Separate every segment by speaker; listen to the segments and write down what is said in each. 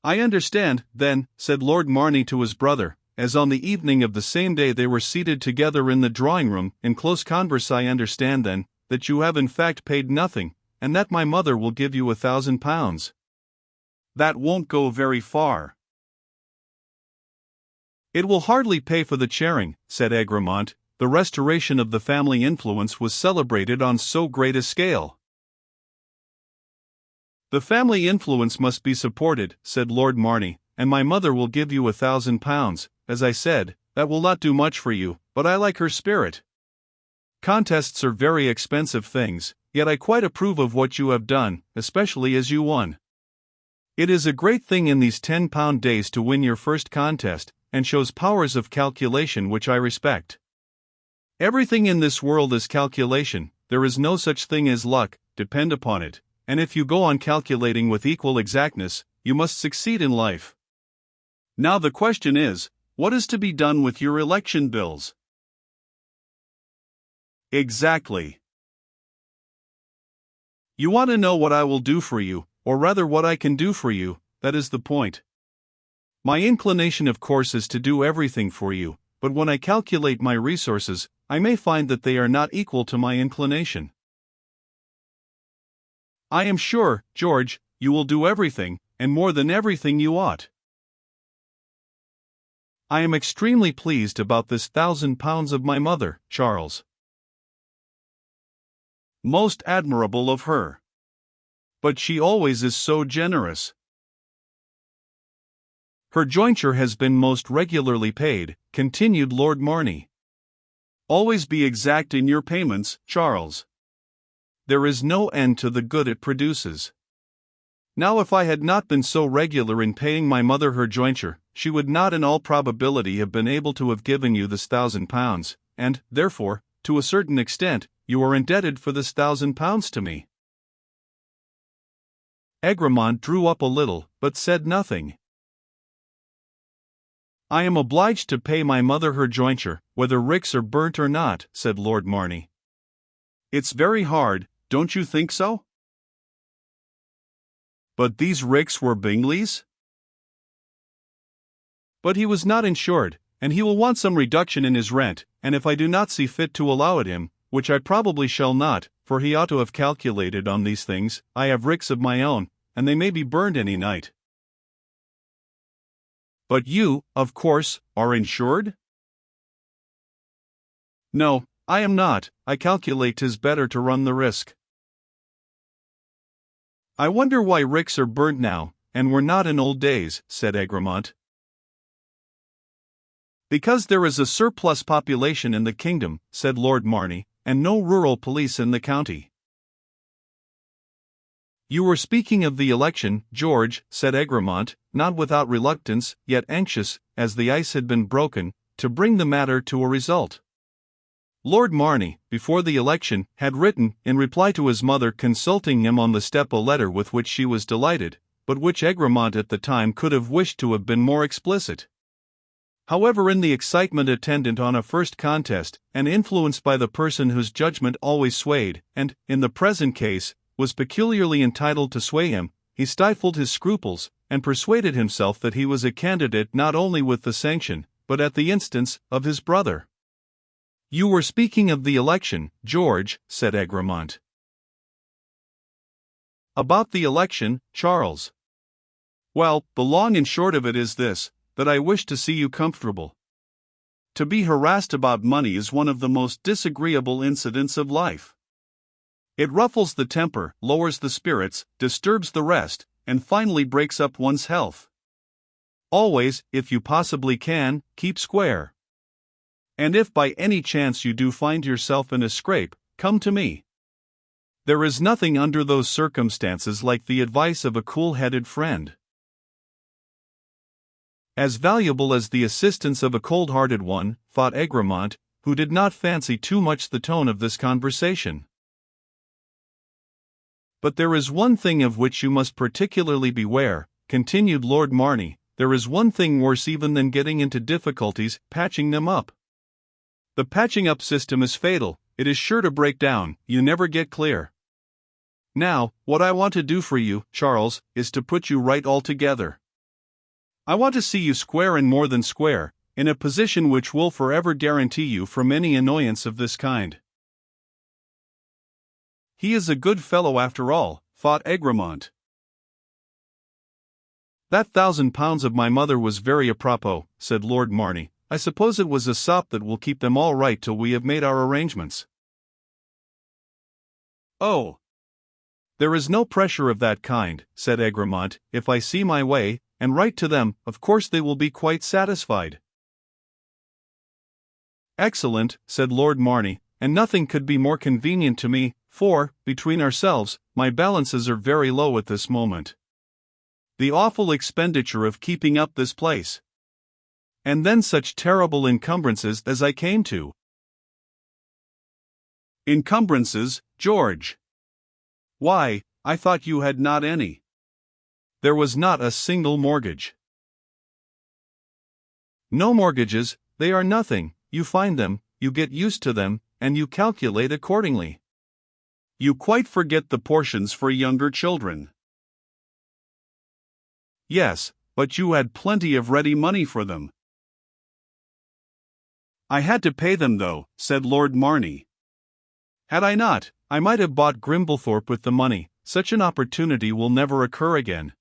Speaker 1: "I understand, then," said Lord Marney to his brother, as on the evening of the same day they were seated together in the drawing-room, in close converse. "I understand, then, that you have in fact paid nothing, and that my mother will give you £1,000. That won't go very far." "It will hardly pay for the charing," said Egremont. "The restoration of the family influence was celebrated on so great a scale." "The family influence must be supported," said Lord Marney, "and my mother will give you £1,000. As I said, that will not do much for you, but I like her spirit. Contests are very expensive things, yet I quite approve of what you have done, especially as you won. It is a great thing in these £10 days to win your first contest, and shows powers of calculation which I respect. Everything in this world is calculation, there is no such thing as luck, depend upon it, and if you go on calculating with equal exactness, you must succeed in life. Now the question is, what is to be done with your election bills?" "Exactly. You want to know what I will do for you, or rather what I can do for you, that is the point. My inclination of course is to do everything for you, but when I calculate my resources, I may find that they are not equal to my inclination." "I am sure, George, you will do everything, and more than everything you ought." "I am extremely pleased about this £1,000 of my mother, Charles. Most admirable of her. But she always is so generous." "Her jointure has been most regularly paid," continued Lord Marney. "Always be exact in your payments, Charles. There is no end to the good it produces. Now if I had not been so regular in paying my mother her jointure, she would not in all probability have been able to have given you this £1,000, and, therefore, to a certain extent, you are indebted for this £1,000 to me." Egremont drew up a little, but said nothing. "I am obliged to pay my mother her jointure, whether ricks are burnt or not," said Lord Marney. "It's very hard, don't you think so?" "But these ricks were Bingley's?" "But he was not insured, and he will want some reduction in his rent, and if I do not see fit to allow it him, which I probably shall not, for he ought to have calculated on these things, I have ricks of my own, and they may be burned any night." "But you, of course, are insured?" "No, I am not. I calculate 'tis better to run the risk." "I wonder why ricks are burnt now, and were not in old days," said Egremont. "Because there is a surplus population in the kingdom," said Lord Marney, "and no rural police in the county." "You were speaking of the election, George," said Egremont, not without reluctance, yet anxious, as the ice had been broken, to bring the matter to a result. Lord Marney, before the election, had written, in reply to his mother consulting him on the step, a letter with which she was delighted, but which Egremont at the time could have wished to have been more explicit. However, in the excitement attendant on a first contest, and influenced by the person whose judgment always swayed, and, in the present case, was peculiarly entitled to sway him, he stifled his scruples, and persuaded himself that he was a candidate not only with the sanction, but at the instance, of his brother. "You were speaking of the election, George," said Egremont. "About the election, Charles. Well, the long and short of it is this, that I wish to see you comfortable. To be harassed about money is one of the most disagreeable incidents of life. It ruffles the temper, lowers the spirits, disturbs the rest, and finally breaks up one's health. Always, if you possibly can, keep square. And if by any chance you do find yourself in a scrape, come to me. There is nothing under those circumstances like the advice of a cool-headed friend. As valuable as the assistance of a cold-hearted one, thought Egremont, who did not fancy too much the tone of this conversation. "But there is one thing of which you must particularly beware," continued Lord Marney, "there is one thing worse even than getting into difficulties, patching them up. The patching up system is fatal, it is sure to break down, you never get clear. Now, what I want to do for you, Charles, is to put you right altogether. I want to see you square and more than square, in a position which will forever guarantee you from any annoyance of this kind." "He is a good fellow after all," thought Egremont. "That £1,000 of my mother was very apropos," said Lord Marney. "I suppose it was a sop that will keep them all right till we have made our arrangements." "Oh, there is no pressure of that kind," said Egremont. "If I see my way, and write to them, of course they will be quite satisfied." "Excellent," said Lord Marney, "and nothing could be more convenient to me, for, between ourselves, my balances are very low at this moment. The awful expenditure of keeping up this place. And then such terrible encumbrances as I came to." "Encumbrances, George? Why, I thought you had not any." "There was not a single mortgage." "No mortgages, they are nothing. You find them, you get used to them, and you calculate accordingly. You quite forget the portions for younger children." "Yes, but you had plenty of ready money for them." "I had to pay them though," said Lord Marney. "Had I not, I might have bought Grimblethorpe with the money. Such an opportunity will never occur again."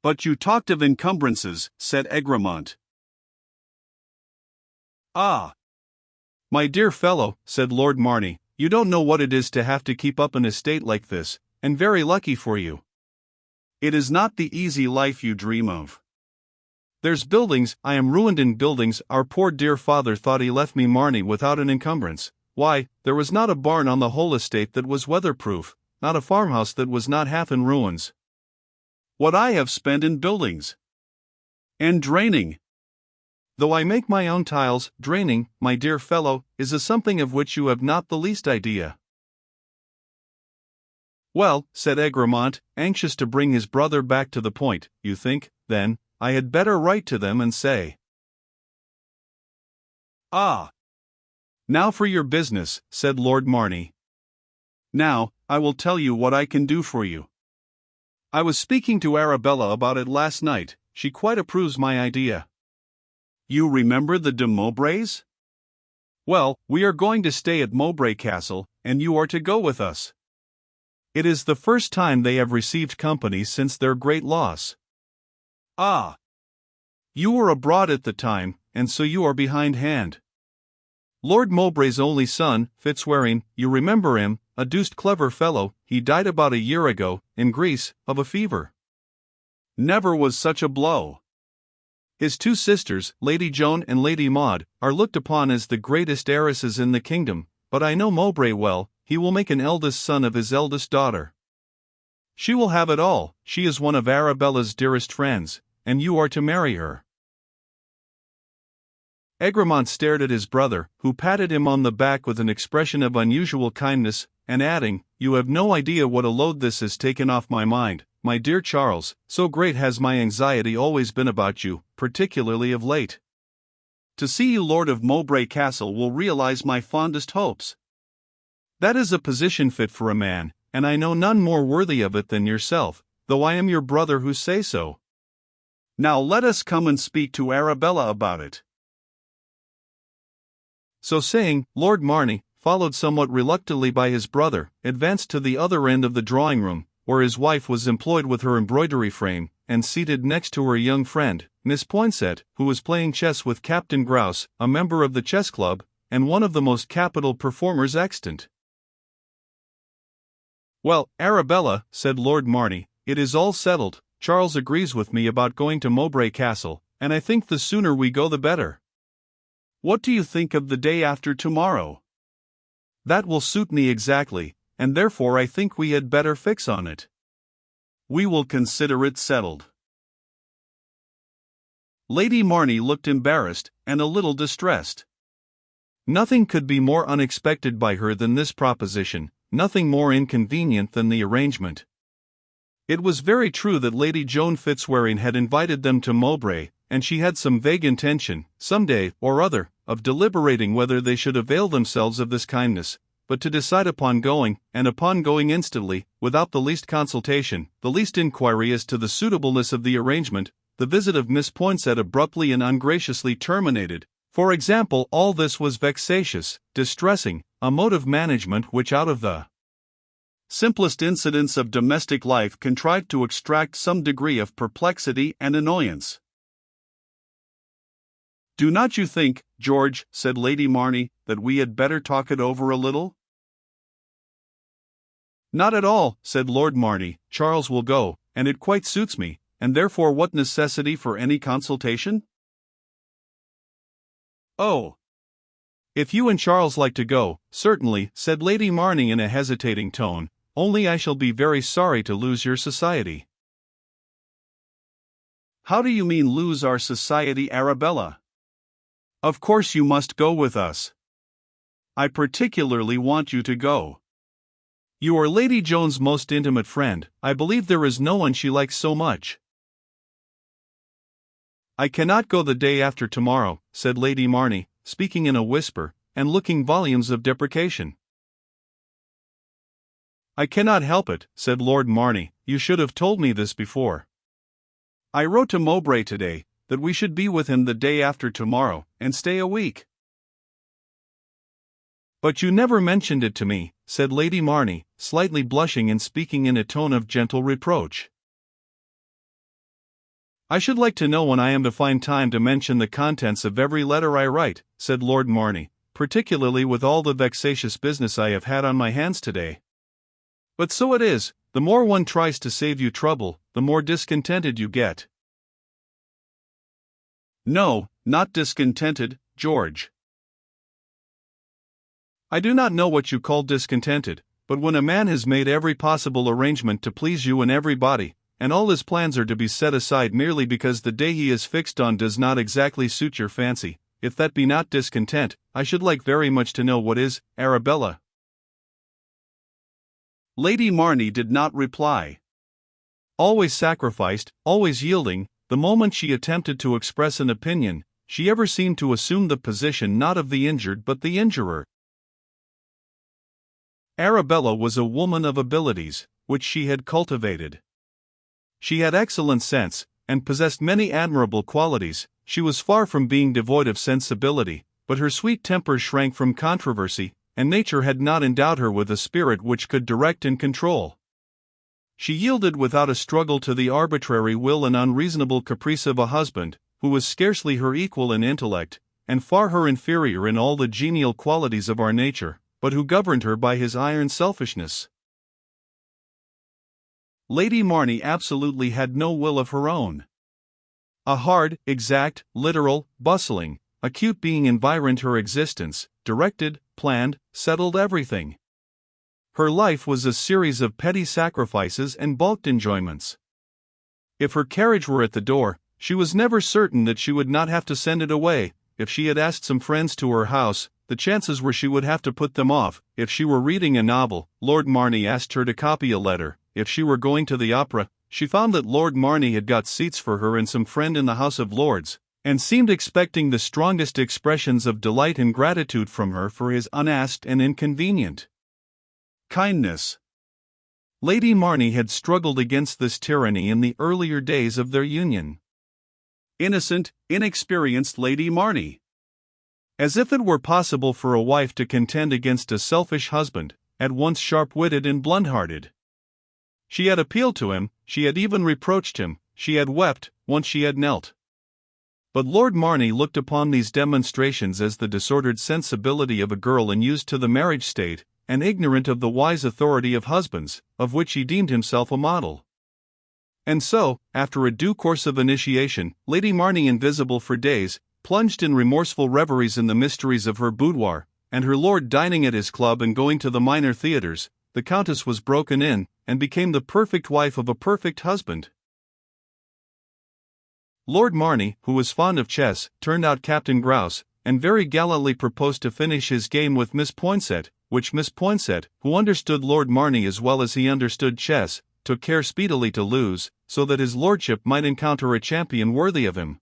Speaker 1: "But you talked of encumbrances," said Egremont. "Ah, my dear fellow," said Lord Marney, "you don't know what it is to have to keep up an estate like this, and very lucky for you. It is not the easy life you dream of. There's buildings, I am ruined in buildings. Our poor dear father thought he left me Marney without an encumbrance. Why, there was not a barn on the whole estate that was weatherproof, not a farmhouse that was not half in ruins. What I have spent in buildings! And draining! Though I make my own tiles, draining, my dear fellow, is a something of which you have not the least idea." "Well," said Egremont, anxious to bring his brother back to the point, "you think, then, I had better write to them and say—" "Ah! Now for your business," said Lord Marney. "Now, I will tell you what I can do for you. I was speaking to Arabella about it last night. She quite approves my idea. You remember the de Mowbrays? Well, we are going to stay at Mowbray Castle, and you are to go with us. It is the first time they have received company since their great loss." "Ah! You were abroad at the time, and so you are behindhand. Lord Mowbray's only son, Fitzwaring, you remember him, a deuced clever fellow, he died about a year ago, in Greece, of a fever. Never was such a blow. His two sisters, Lady Joan and Lady Maud, are looked upon as the greatest heiresses in the kingdom, but I know Mowbray well. He will make an eldest son of his eldest daughter. She will have it all. She is one of Arabella's dearest friends, and you are to marry her." Egremont stared at his brother, who patted him on the back with an expression of unusual kindness, and adding, "You have no idea what a load this has taken off my mind, my dear Charles, so great has my anxiety always been about you, particularly of late. To see you Lord of Mowbray Castle will realize my fondest hopes. That is a position fit for a man, and I know none more worthy of it than yourself, though I am your brother who say so. Now let us come and speak to Arabella about it." So saying, Lord Marney, followed somewhat reluctantly by his brother, advanced to the other end of the drawing-room, where his wife was employed with her embroidery frame, and seated next to her young friend, Miss Poinsett, who was playing chess with Captain Grouse, a member of the chess club, and one of the most capital performers extant. "Well, Arabella," said Lord Marney, "it is all settled. Charles agrees with me about going to Mowbray Castle, and I think the sooner we go the better. What do you think of the day after tomorrow?" "That will suit me exactly, and therefore I think we had better fix on it." "We will consider it settled." Lady Marney looked embarrassed, and a little distressed. Nothing could be more unexpected by her than this proposition, nothing more inconvenient than the arrangement. It was very true that Lady Joan Fitzwaring had invited them to Mowbray, and she had some vague intention, some day or other, of deliberating whether they should avail themselves of this kindness, but to decide upon going, and upon going instantly, without the least consultation, the least inquiry as to the suitableness of the arrangement, the visit of Miss Poinsett abruptly and ungraciously terminated. For example, all this was vexatious, distressing, a mode of management which out of the simplest incidents of domestic life contrived to extract some degree of perplexity and annoyance. "Do not you think, George," said Lady Marney, "that we had better talk it over a little?" "Not at all," said Lord Marney. "Charles will go, and it quite suits me, and therefore what necessity for any consultation?" "Oh, if you and Charles like to go, certainly," said Lady Marney in a hesitating tone, "only I shall be very sorry to lose your society." "How do you mean lose our society, Arabella? Of course you must go with us. I particularly want you to go. You are Lady Joan's most intimate friend. I believe there is no one she likes so much." "I cannot go the day after tomorrow," said Lady Marney, speaking in a whisper, and looking volumes of deprecation. "I cannot help it," said Lord Marney. "You should have told me this before. I wrote to Mowbray today, that we should be with him the day after tomorrow, and stay a week." "But you never mentioned it to me," said Lady Marney, slightly blushing and speaking in a tone of gentle reproach. "I should like to know when I am to find time to mention the contents of every letter I write," said Lord Marney, "particularly with all the vexatious business I have had on my hands today. But so it is, the more one tries to save you trouble, the more discontented you get." "No, not discontented, George. I do not know what you call discontented, but when a man has made every possible arrangement to please you and everybody, and all his plans are to be set aside merely because the day he is fixed on does not exactly suit your fancy, if that be not discontent, I should like very much to know what is, Arabella." Lady Marney did not reply. Always sacrificed, always yielding, the moment she attempted to express an opinion, she ever seemed to assume the position not of the injured but the injurer. Arabella was a woman of abilities, which she had cultivated. She had excellent sense, and possessed many admirable qualities. She was far from being devoid of sensibility, but her sweet temper shrank from controversy, and nature had not endowed her with a spirit which could direct and control. She yielded without a struggle to the arbitrary will and unreasonable caprice of a husband, who was scarcely her equal in intellect, and far her inferior in all the genial qualities of our nature, but who governed her by his iron selfishness. Lady Marney absolutely had no will of her own. A hard, exact, literal, bustling, acute being environed her existence, directed, planned, settled everything. Her life was a series of petty sacrifices and balked enjoyments. If her carriage were at the door, she was never certain that she would not have to send it away. If she had asked some friends to her house, the chances were she would have to put them off. If she were reading a novel, Lord Marney asked her to copy a letter. If she were going to the opera, she found that Lord Marney had got seats for her and some friend in the House of Lords, and seemed expecting the strongest expressions of delight and gratitude from her for his unasked and inconvenient kindness. Lady Marney had struggled against this tyranny in the earlier days of their union. Innocent, inexperienced Lady Marney! As if it were possible for a wife to contend against a selfish husband, at once sharp-witted and blunt-hearted. She had appealed to him, she had even reproached him, she had wept, once she had knelt. But Lord Marney looked upon these demonstrations as the disordered sensibility of a girl unused to the marriage state, and ignorant of the wise authority of husbands, of which he deemed himself a model. And so, after a due course of initiation, Lady Marney, invisible for days, plunged in remorseful reveries in the mysteries of her boudoir, and her lord dining at his club and going to the minor theatres, the Countess was broken in, and became the perfect wife of a perfect husband. Lord Marney, who was fond of chess, turned out Captain Grouse, and very gallantly proposed to finish his game with Miss Poinsett, which Miss Poinsett, who understood Lord Marney as well as he understood chess, took care speedily to lose, so that his lordship might encounter a champion worthy of him.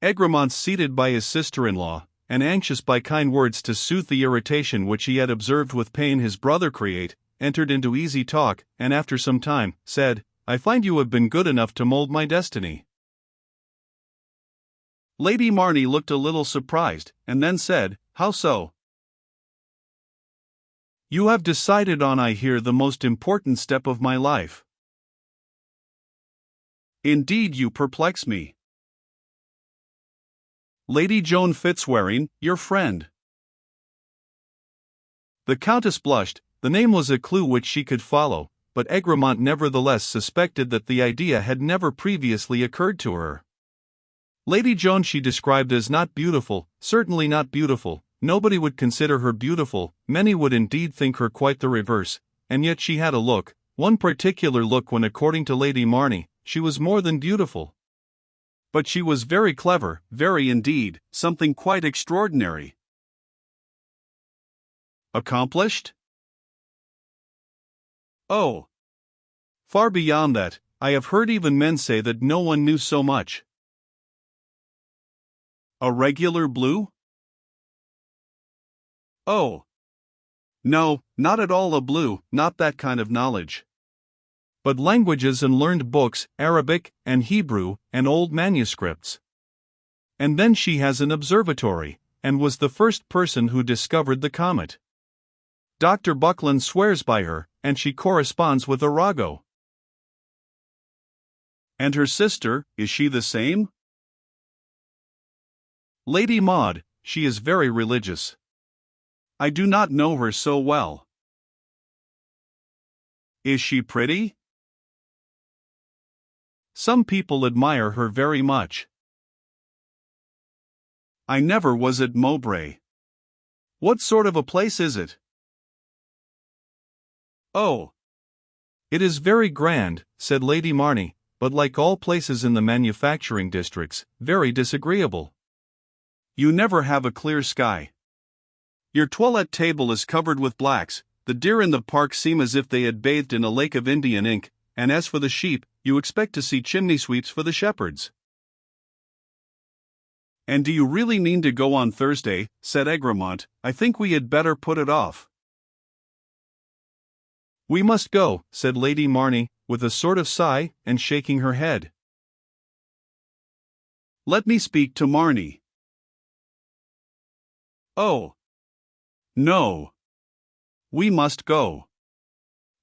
Speaker 1: Egremont, seated by his sister-in-law, and anxious by kind words to soothe the irritation which he had observed with pain his brother create, entered into easy talk, and after some time, said, "I find you have been good enough to mold my destiny." Lady Marney looked a little surprised, and then said, "How so?" "You have decided on, I hear, the most important step of my life." "Indeed, you perplex me." "Lady Joan Fitzwaring, your friend." The Countess blushed. The name was a clue which she could follow, but Egremont nevertheless suspected that the idea had never previously occurred to her. Lady Joan she described as not beautiful, certainly not beautiful. Nobody would consider her beautiful, many would indeed think her quite the reverse, and yet she had a look, one particular look when, according to Lady Marney, she was more than beautiful. But she was very clever, very indeed, something quite extraordinary. Accomplished? Oh! Far beyond that. I have heard even men say that no one knew so much. A regular blue? Oh! No, not at all a blue, not that kind of knowledge. But languages and learned books, Arabic and Hebrew and old manuscripts. And then she has an observatory, and was the first person who discovered the comet. Dr. Buckland swears by her, and she corresponds with Arago. And her sister, is she the same? Lady Maud, she is very religious. I do not know her so well. Is she pretty? Some people admire her very much. I never was at Mowbray. What sort of a place is it? Oh! It is very grand, said Lady Marney, but like all places in the manufacturing districts, very disagreeable. You never have a clear sky. Your toilette table is covered with blacks, the deer in the park seem as if they had bathed in a lake of Indian ink, and as for the sheep, you expect to see chimney sweeps for the shepherds. And do you really mean to go on Thursday? Said Egremont. I think we had better put it off. We must go, said Lady Marney, with a sort of sigh, and shaking her head. Let me speak to Marney. Oh! No! We must go.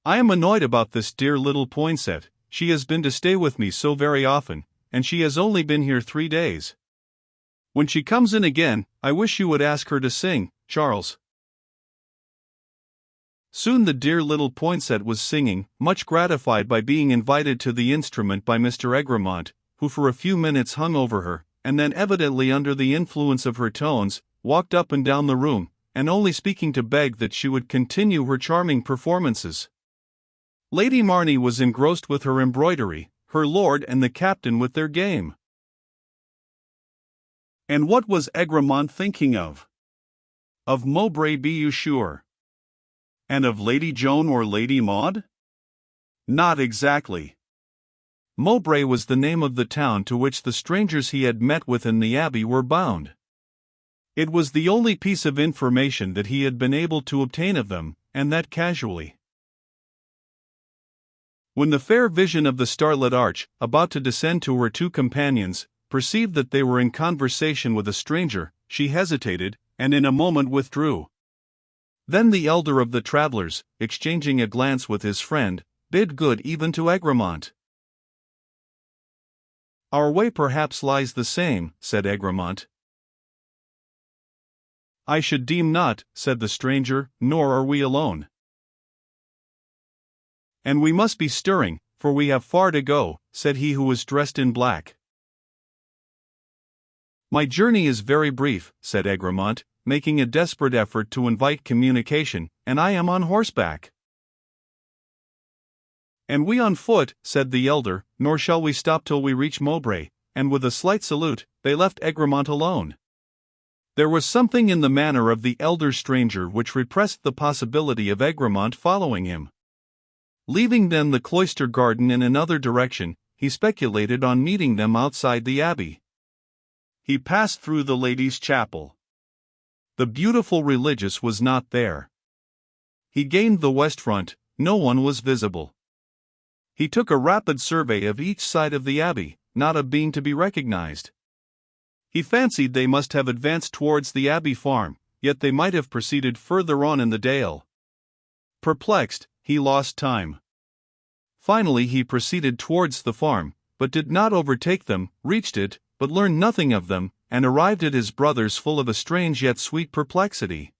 Speaker 1: I am annoyed about this dear little Poinsett. She has been to stay with me so very often, and she has only been here 3 days. When she comes in again, I wish you would ask her to sing, Charles. Soon the dear little Poinsett was singing, much gratified by being invited to the instrument by Mr. Egremont, who for a few minutes hung over her, and then, evidently under the influence of her tones, walked up and down the room, and only speaking to beg that she would continue her charming performances. Lady Marney was engrossed with her embroidery, her lord and the captain with their game. And what was Egremont thinking of? Of Mowbray, be you sure. And of Lady Joan or Lady Maud? Not exactly. Mowbray was the name of the town to which the strangers he had met with in the abbey were bound. It was the only piece of information that he had been able to obtain of them, and that casually. When the fair vision of the starlit arch, about to descend to her 2 companions, perceived that they were in conversation with a stranger, she hesitated, and in a moment withdrew. Then the elder of the travellers, exchanging a glance with his friend, bid good even to Egremont. Our way perhaps lies the same, said Egremont. I should deem not, said the stranger, nor are we alone. And we must be stirring, for we have far to go, said he who was dressed in black. My journey is very brief, said Egremont, making a desperate effort to invite communication, and I am on horseback. And we on foot, said the elder, nor shall we stop till we reach Mowbray, and with a slight salute, they left Egremont alone. There was something in the manner of the elder stranger which repressed the possibility of Egremont following him. Leaving then the cloister garden in another direction, he speculated on meeting them outside the abbey. He passed through the ladies' chapel. The beautiful religious was not there. He gained the west front, no one was visible. He took a rapid survey of each side of the abbey, not a being to be recognized. He fancied they must have advanced towards the abbey farm, yet they might have proceeded further on in the dale. Perplexed, he lost time. Finally he proceeded towards the farm, but did not overtake them, reached it, but learned nothing of them, and arrived at his brother's full of a strange yet sweet perplexity.